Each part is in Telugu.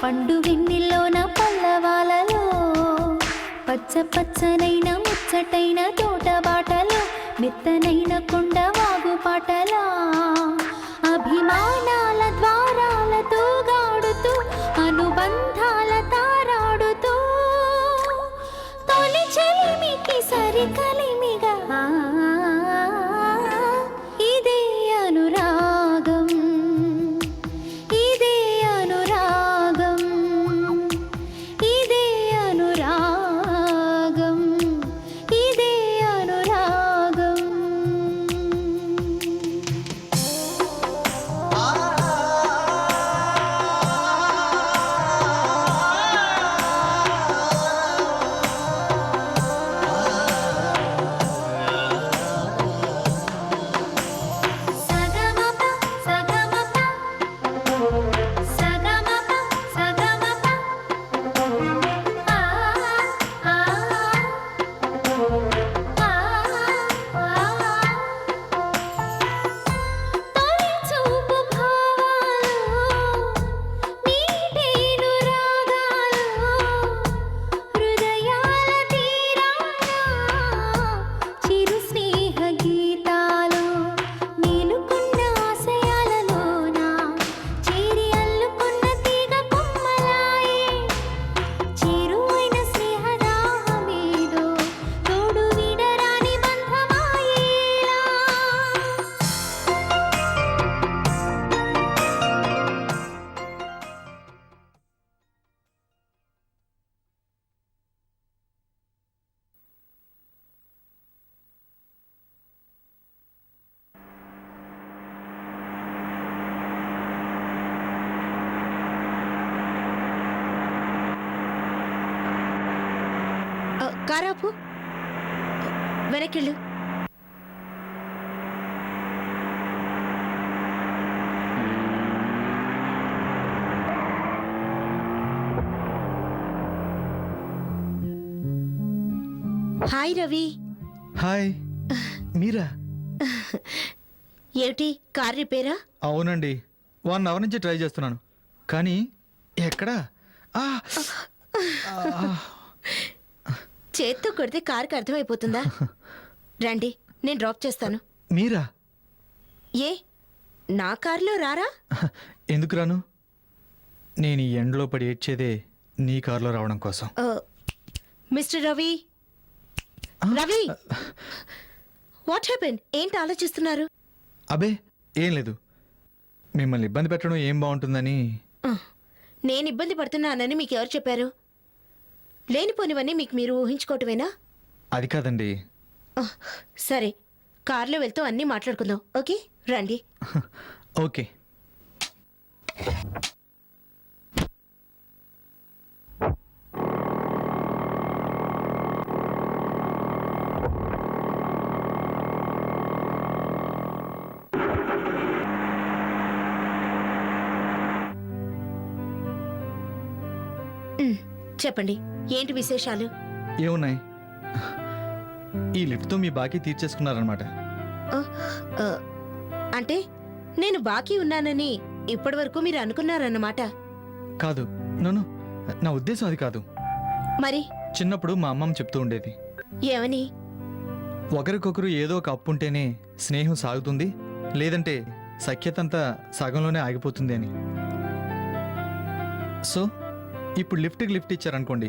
పండు వెన్నెల్లోన పల్లవాలలో పచ్చ పచ్చనైన ముచ్చటైన తోట బాటలో మెత్తనైన కొండ వాగు పాటలా అభిమానాల ద్వారాలతో గాడుతూ అనుబంధాల తారాడుతూ తొలి చెలిమికి సరి కలిమిగా ఇదే అనురాగం ఇదే అనురాగం ఇదే అనురాగం ఇదే అనురాగం. సగమప సగమప సగమప సగమప ఆ ఆ తొలి చూపు భావాలు మీటేను రాగాలు హృదయాల తీరాన చిరు స్నేహ గీతాలు నీలుకున్న ఆశయాలలోన చేరి అల్లుకున్న తీగ కొమ్మలాయే చేరువైన స్నేహదాహమేదో తోడు విడరాని బంధమాయేలా. కారాపు వెనకెళ్ళు. హాయ్ రవి. హాయ్ మీరా? ఏమిటి కార్ రిపేరా? అవునండి, 1 అవర్ నుంచి ట్రై చేస్తున్నాను కానీ ఎక్కడా ఆ! ఆ! చేత్తో కొడితే కారుకి అర్థమైపోతుందా? రండి నేను డ్రాప్ చేస్తాను. మీరా? ఏ నా కారులో రారా? ఎందుకు రాను? నేను ఈ ఎండలో పడి ఏడ్చేదే నీ కారులో రావడం కోసం. Mister Ravi. Ravi, what happen? ఏంటి ఆలోచిస్తున్నారు? అబే ఏం లేదు, మిమ్మల్ని ఇబ్బంది పెట్టడం ఏం బాగుంటుందని. నేను ఇబ్బంది పడుతున్నానని మీకు ఎవరు చెప్పారు? లేనిపోనివన్నీ మీకు మీరు ఊహించుకోవటమేనా? అది కాదండి. సరే, కార్లో వెళ్తూ అన్నీ మాట్లాడుకుందాం. ఓకే రండి. ఓకే. చెప్పండి, ఏంటి విశేషాలు? ఏమున్నాయి, ఈ లిఫ్ట్తో మీ బాకీ తీర్చేసుకున్నారనమాట. అంటే నేను బాకీ ఉన్నానని ఇప్పటి వరకు మీరు అనుకున్నారన్నమాట. కాదు, నన్ను నా ఉద్దేశం అది కాదు. మరి చిన్నప్పుడు మా అమ్మమ్మ చెప్తూ ఉండేది, ఏమని? ఒకరికొకరు ఏదో ఒక అప్పు ఉంటేనే స్నేహం సాగుతుంది, లేదంటే సఖ్యతంతా సగంలోనే ఆగిపోతుంది అని. సో ఇప్పుడు లిఫ్ట్కి లిఫ్ట్ ఇచ్చారనుకోండి,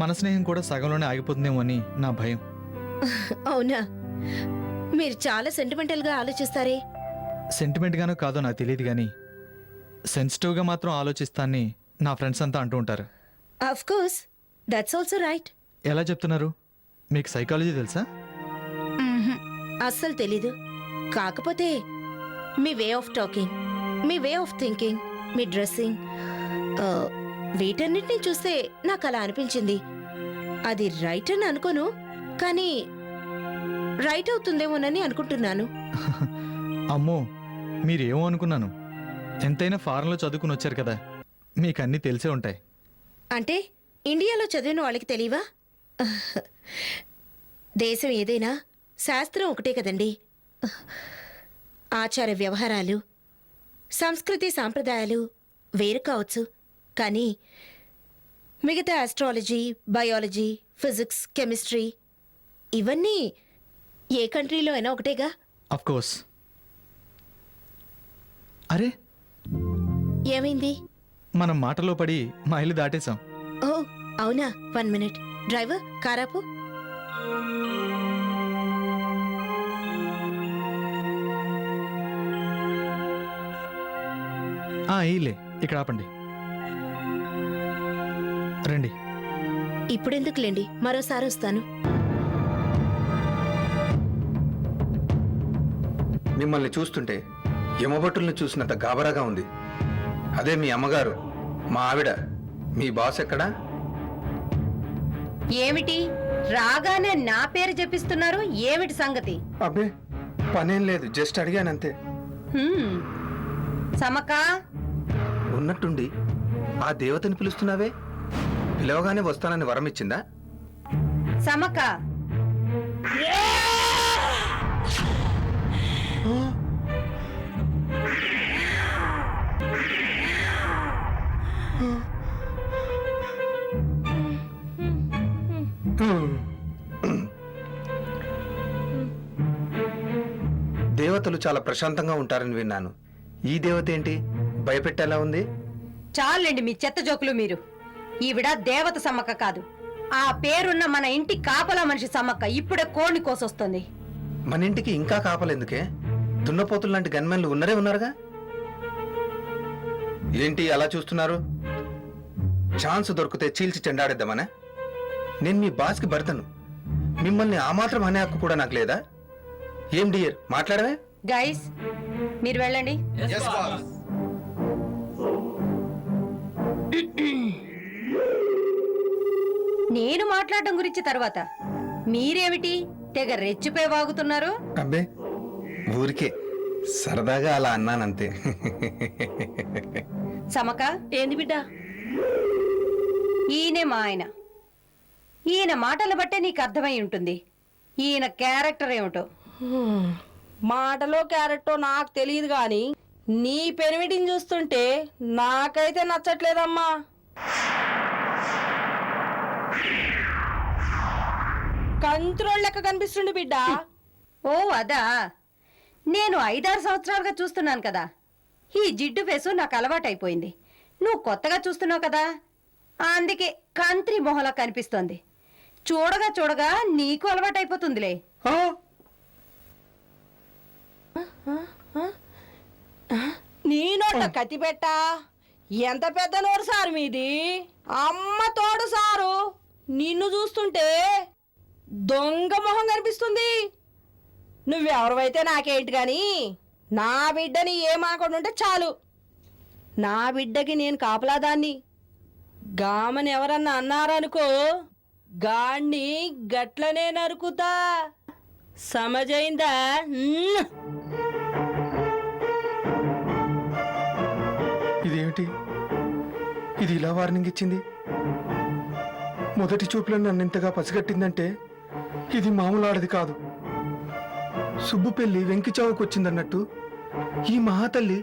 మన స్నేహం కూడా సగంలోనే ఆగిపోతుందేమో అని నా భయం. అవునా? మీరు చాలా సెంటిమెంటల్గా ఆలోచిస్తారే. సెంటిమెంట్గానో కాదో నాకు తెలియదు కానీ సెన్సిటివ్గా మాత్రం ఆలోచిస్తానని నా ఫ్రెండ్స్ అంతా అంటూ ఉంటారు. Of course, that's also right. ఎలా చెప్తున్నారు? మీకు సైకాలజీ తెలుసా? అస్సలు తెలీదు. కాకపోతే మీ వే ఆఫ్ టాకింగ్, మీ వే ఆఫ్ థింకింగ్, మీ డ్రెస్సింగ్, వీటన్నిటిని చూస్తే నాకు అలా అనిపించింది. అది రైట్ అని అనుకోను, కానీ రైట్ అవుతుందేమోనని అనుకుంటున్నాను. అమ్మో, మీరేమో అనుకున్నాను. ఎంతైనా ఫారెన్లో చదువుకుని వచ్చారు కదా, మీకు అన్నీ తెలిసే ఉంటాయి. అంటే ఇండియాలో చదివిన వాళ్ళకి తెలియవా? దేశం ఏదైనా శాస్త్రం ఒకటే కదండి. ఆచార వ్యవహారాలు, సంస్కృతి సాంప్రదాయాలు వేరు కావచ్చు, కానీ మిగతా ఆస్ట్రాలజీ, బయాలజీ, ఫిజిక్స్, కెమిస్ట్రీ ఇవన్నీ ఏ కంట్రీలో అయినా ఒకటేగా. Of course. అరే, ఏమైంది? మనం మాటలో పడి మైలు దాటేశాం. ఓ అవునా, 1 మినిట్. డ్రైవర్ కారాపు. ఇలే ఇక్కడ ఆపండి. రండి. ఇప్పుడెందుకులేండి, మరోసారి వస్తాను. మిమ్మల్ని చూస్తుంటే యమభటుల్ని చూసినంత గాబరాగా ఉంది. అదే మీ అమ్మగారు, మా ఆవిడ, మీ బాస్ ఎక్కడా? ఏమిటి రాగానే నా పేరు చెప్పిస్తున్నారు? ఏమిటి సంగతి? అబ్బే పనేం లేదు, జస్ట్ అడిగానంతే. హ్మ్. సమక, ఉన్నట్టుండి ఆ దేవతని పిలుస్తున్నావే, పిలవగానే వస్తానని వరం ఇచ్చిందా? సమక, దేవతలు చాలా ప్రశాంతంగా ఉంటారని విన్నాను. ఈ దేవత ఏంటి భయపెట్టేలా ఉంది? చాలండి మీ చెత్త జోకులు మీరు. ఈవిడ దేవత సమ్మక్క కాదు, ఆ పేరున్న మన ఇంటి కాపలా మనిషి సమ్మక్క. ఇప్పుడే కోడిని కోసొస్తుంది. మన ఇంటికి ఇంకా కాపలేందుకే? దున్నపోతులు లాంటి గన్మెన్లు ఉన్నారుగా. ఏంటి అలా చూస్తున్నారు? ఛాన్స్ దొరికితే చీల్చి చెండాడేద్దామనే? నేను మీ బాస్కి భర్తను. మిమ్మల్ని ఆ మాత్రం అనే హక్కు కూడా నాకు లేదా? ఏం డియర్, మాట్లాడవే? గైస్, మీరు వెళ్ళండి. నేను మాట్లాడటం గురించి తర్వాత మీరేమిటి తెగ రెచ్చిపోయి వాగుతున్నారు? అబ్బే ఊరికే సరదాగా అలా అన్నానంతే. సమక, ఏంది బిడ్డ? ఈయనే మా ఆయన. ఈయన మాటలు బట్టే నీకు అర్థమై ఉంటుంది ఈయన క్యారెక్టర్ ఏమిటో. మాటలో క్యారెక్టో నాకు తెలియదు గాని నీ పెనిమిటిని చూస్తుంటే నాకైతే నచ్చట్లేదమ్మా. కంత్రోల్ లెక్క కనిపిస్తుండు బిడ్డ. ఓ అదా, నేను 5-6 సంవత్సరాలుగా చూస్తున్నాను కదా. ఈ జిడ్డు ఫేసు నాకు అలవాటైపోయింది. నువ్వు కొత్తగా చూస్తున్నావు కదా, అందుకే కంత్రి మొహలా కనిపిస్తోంది. చూడగా చూడగా నీకు అలవాటైపోతుందిలే. నీ నోట కత్తి పెట్టా? ఎంత పెద్ద నోరు సారు మీది. అమ్మ తోడు సారు, నిన్ను చూస్తుంటే దొంగ మొహం కనిపిస్తుంది. నువ్వెవరివైతే నాకేంటి గాని నా బిడ్డని ఏమాకుంటుంటే చాలు. నా బిడ్డకి నేను కాపలాదాన్ని. గామని ఎవరన్నా అన్నారనుకో, గాణ్ణి గట్లనే నరుకుతా. సమజైందా? ఇదేమిటి, ఇది ఇలా వార్నింగ్ ఇచ్చింది? మొదటి చూపులో నన్ను ఇంతగా పసిగట్టిందంటే ఇది మామూలు ఆడది కాదు. సుబ్బు పెళ్లి వెంకి చావుకు వచ్చిందన్నట్టు ఈ మహాతల్లి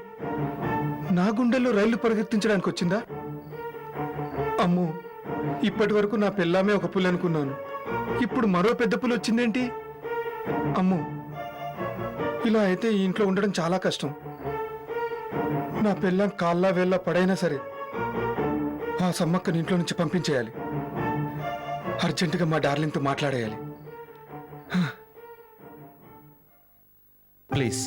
నా గుండెల్లో రైళ్లు పరిగెత్తించడానికి వచ్చిందా? అమ్మో, ఇప్పటి వరకు నా పెళ్ళామే ఒక పులి అనుకున్నాను. ఇప్పుడు మరో పెద్ద పులి వచ్చిందేంటి? అమ్మో, ఇలా అయితే ఈ ఇంట్లో ఉండడం చాలా కష్టం. నా పెళ్ళం కాళ్ళ వేళ్ళ పడైనా సరే ఆ సమ్మక్కని ఇంట్లో నుంచి పంపించేయాలి. అర్జెంటుగా మా డార్లింగ్తో మాట్లాడేయాలి. ప్లీజ్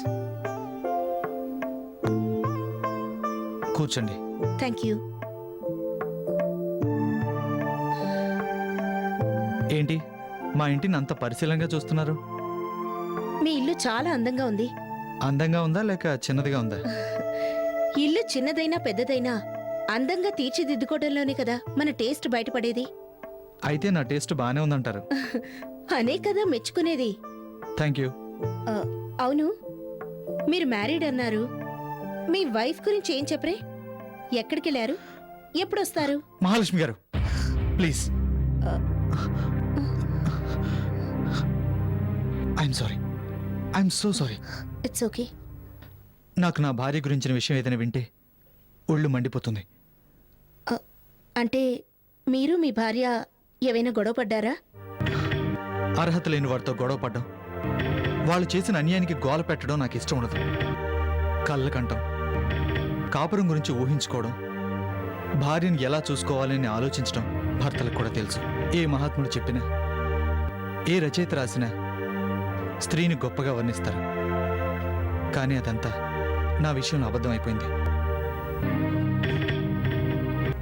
కూర్చోండి. Thank you. ఏంటి మా ఇంటిని అంత పరిశీలనగా చూస్తున్నారు? మీ ఇల్లు చాలా అందంగా ఉంది. అందంగా ఉందా లేక చిన్నదిగా ఉందా? ఇల్లు చిన్నదైనా పెద్దదైనా అందంగా తీర్చిదిద్దుకోవడంలోనే కదా మన టేస్ట్ బయటపడేది. అయితే నా టేస్ట్ బాగానే ఉందంటారు. అనే కదా మెచ్చుకునేది. Thank you. ఆ, అవును, మీరు మ్యారీడ్ అన్నారు. మీ వైఫ్ గురించి ఏం చెప్పరే? ఎక్కడికి వెళ్ళారు? ఎప్పుడు వస్తారు? మహాలక్ష్మి గారు please. I'm sorry, I'm so sorry. It's okay. నాకు నా భార్య గురించిన విషయం ఏదైనా వింటే ఒళ్ళు మండిపోతుంది. అంటే మీరు మీ భార్య ఏవైనా గొడవ పడ్డారా? అర్హత లేని వారితో గొడవ పడ్డం, వాళ్ళు చేసిన అన్యాయానికి గోల పెట్టడం నాకు ఇష్టం ఉండదు. కళ్ళకంటం, కాపురం గురించి ఊహించుకోవడం, భార్యను ఎలా చూసుకోవాలని ఆలోచించడం భర్తలకు కూడా తెలుసు. ఏ మహాత్ముడు చెప్పినా, ఏ రచయిత రాసినా స్త్రీని గొప్పగా వర్ణిస్తారు. కానీ అదంతా నా విషయంలో అబద్ధం అయిపోయింది.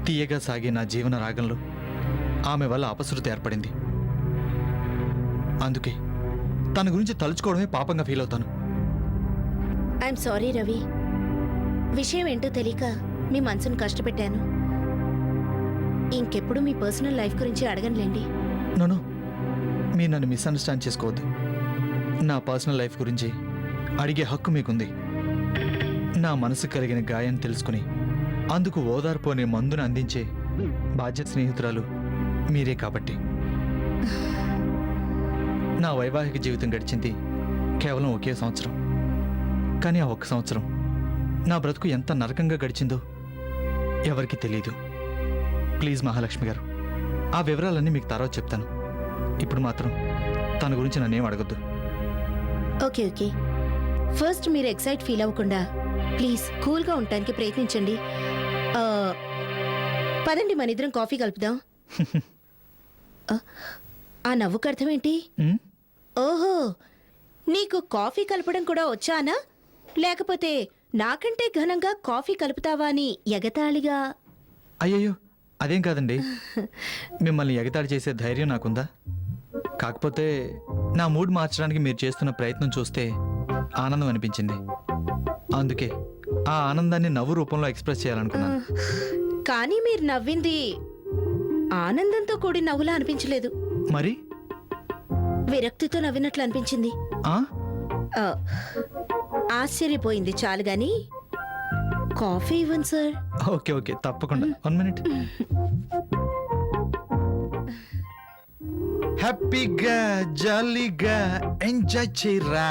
తీయగా సాగే నా జీవన రాగంలో ఆమె వల్ల అపశృతి ఏర్పడింది. అందుకే తన గురించి తలుచుకోవడమే పాపంగా ఫీల్ అవుతాను. ఐఎమ్ సారీ రవి, విషయం ఏంటో తెలియక మీ మనసును కష్టపెట్టాను. ఇంకెప్పుడు మీ పర్సనల్ లైఫ్ గురించి అడగనులేండి. నోను, మీరు నన్ను మిస్అండర్స్టాండ్ చేసుకోవద్దు. నా పర్సనల్ లైఫ్ గురించి అడిగే హక్కు మీకుంది. నా మనసు కలిగిన గాయాన్ని తెలుసుకుని అందుకు ఓదార్పు అనే మందును అందించే బాధ్యత స్నేహితురాలు మీరే కాబట్టి. నా వైవాహిక జీవితం గడిచింది కేవలం ఒకే సంవత్సరం. కానీ ఆ ఒక్క సంవత్సరం నా బ్రతుకు ఎంత నరకంగా గడిచిందో ఎవరికి తెలీదు. ప్లీజ్ మహాలక్ష్మి గారు, ఆ వివరాలన్నీ మీకు తర్వాత చెప్తాను. ఇప్పుడు మాత్రం తన గురించి నన్నేం అడగొద్దు. ఓకే ఓకే, ఫస్ట్ మీరు ఎక్సైట్ ఫీల్ అవ్వకుండా ప్లీజ్ కూల్గా ఉండటానికి ప్రయత్నించండి. ఆ, పదండి మన ఇద్దరం కాఫీ కలుపుదాం. ఆ నవ్వుకు అర్థం ఏంటి? ఉమ్, ఓహో, నీకు కాఫీ కలపడం కూడా వచ్చానా? లేకపోతే నాకంటే ఘనంగా కాఫీ కలుపుతావా అని ఎగతాళిగా? అయ్యయ్యో, అదేం కాదండి. మిమ్మల్ని ఎగతాళి చేసే ధైర్యం నాకుందా? కాకపోతే నా మూడ్ మార్చడానికి మీరు చేస్తున్న ప్రయత్నం చూస్తే ఆనందం అనిపించింది. అందుకే ఆ ఆనందాన్ని నవ్వు రూపంలో ఎక్స్ప్రెస్ చేయాలనుకున్నాను. కానీ మీరు నవ్వింది ఆనందంతో కూడి నవ్వులా అనిపించలేదు, మరి విరక్తితో నవ్వినట్లు అనిపించింది. ఆ? ఆ, ఆశ్చర్యపోయింది చాలు గాని కాఫీ ఇవ్వండి సార్. ఓకే ఓకే, తప్పకుండా. 1 మినిట్. హ్యాపీగా జాలీగా ఎంజాయ్ చేయరా.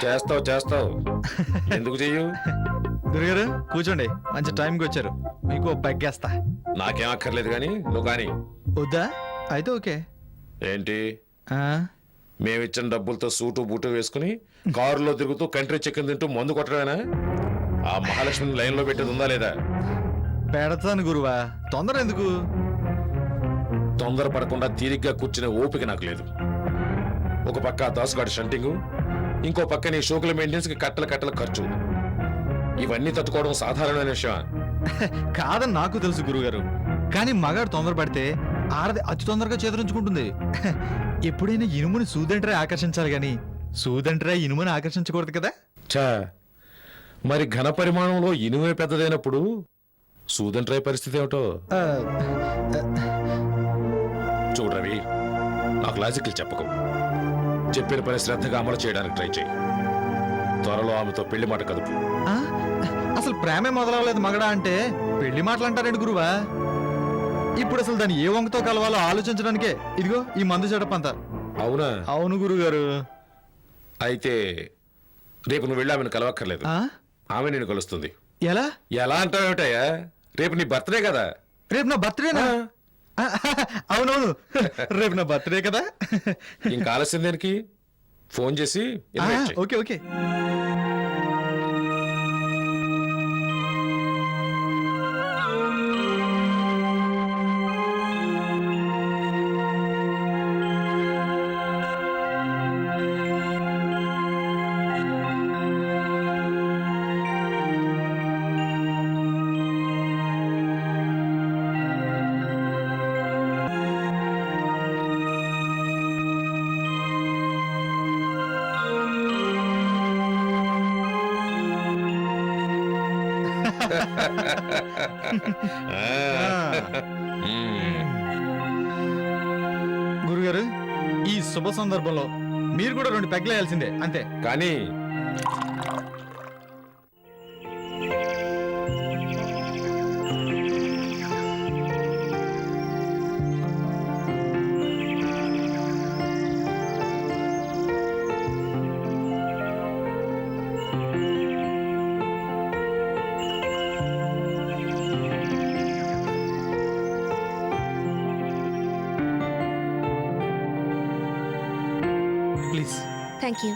చేస్తావు ఎందుకు చెయ్యు? గురుగారు కూర్చోండి, మంచి టైంకి వచ్చారు. మీకు ఓ పెగ్గేస్తా. నాకేం అక్కర్లేదు కానీ నువ్వు కానీ. వద్దా? అయితే ఓకే. ఏంటి, ఆ, మేమిచ్చిన డబ్బులతో సూటు బూటు వేసుకుని కారులో తిరుగుతూ కంట్రీ చికెన్ తింటూ మందు కొట్టడమేనా? ఆ మహాలక్ష్మిని లైన్లో పెట్టేది ఉందా లేదా? పెడతాను గురువా, తొందర ఎందుకు? తొందర పడకుండా తీరిగ్గా కూర్చునే ఓపిక నాకు లేదు. ఒక పక్క దాసుగాడి షంటింగు, ఇంకో పక్క నీ షోకుల మెయింటెనెన్స్ కి కట్టల ఖర్చు. ఇవన్నీ తట్టుకోవడం సాధారణమైన విషయమా? కాదని నాకు తెలుసు గురుగారు, కానీ మగాడు తొందర పడితే ఆడది అతి తొందరగా చేదరించుకుంటుంది. ఎప్పుడైనా ఇనుముని సూదంటరే ఆకర్షించాలి గాని సూదంటరే ఇనుముని ఆకర్షించకూడదు కదా. చా, మరి ఘన పరిమాణంలో ఇనుమే పెద్దదైనప్పుడు సూదంట్రై పరిస్థితి ఏమిటో ఆ, చూడు రవి, నాకు లాజికల్ చెప్పకు. చెప్పిన పని శ్రద్ధగా అమలు చేయడానికి ట్రై చేయి. త్వరలో ఆమెతో పెళ్లి మాట కదుపు. ఆ, అసలు ప్రేమే మొదలవలేదు మగడా అంటే పెళ్లి మాటలు అంటారేంటి గురువా? ఇప్పుడు అసలు దాన్ని ఏ వంకతో కలవాలో ఆలోచించడానికే ఇదిగో ఈ మందు చెడప్ అంతా. అవునా? అవును గురుగారు. అయితే రేపు నువ్వు వెళ్ళి ఆమెను కలవక్కర్లేదు, ఆ? ఆమె నేను కలుస్తుంది. ఎలా? ఎలా అంటావేమిటయ్యా? రేపు నీ బర్త్డే కదా. రేపు నా బర్త్డేనా? అవునవును, రేపు నా బర్త్డే కదా. ఇంకా ఆలస్యం దేనికి? ఫోన్ చేసి invite చెయ్. Okay okay. గురుగారు, ఈ శుభ సందర్భంలో మీరు కూడా 2 పెగ్గులు వేయాల్సిందే అంతే. కానీ థ్యాంక్ యూ.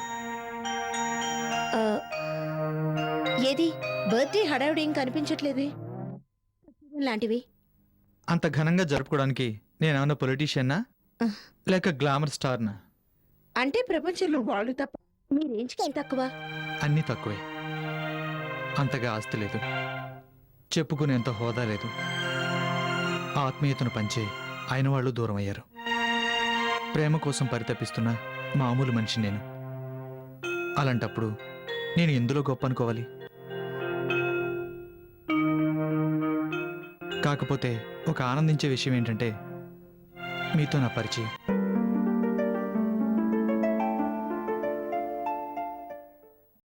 ఏది బర్త్డే హడావుడి ఏం కనిపించట్లేదే లాంటివి? అంత ఘనంగా జరుపుకోవడానికి నేనేమన్నా పొలిటీషియన్నా లేక గ్లామర్ స్టార్నా? అంటే ప్రపంచంలో వాళ్ళు తప్ప మీ రేంజ్కి ఏం తక్కువ? అన్నీ తక్కువే. అంతగా ఆస్తి లేదు, చెప్పుకునేంత హోదా లేదు, ఆత్మీయతను పంచే అయిన వాళ్ళు దూరం అయ్యారు. ప్రేమ కోసం పరితపిస్తున్న మామూలు మనిషి నేను. అలాంటప్పుడు నేను ఎందులో గొప్ప అనుకోవాలి? కాకపోతే ఒక ఆనందించే విషయం ఏంటంటే మీతో నా పరిచయం.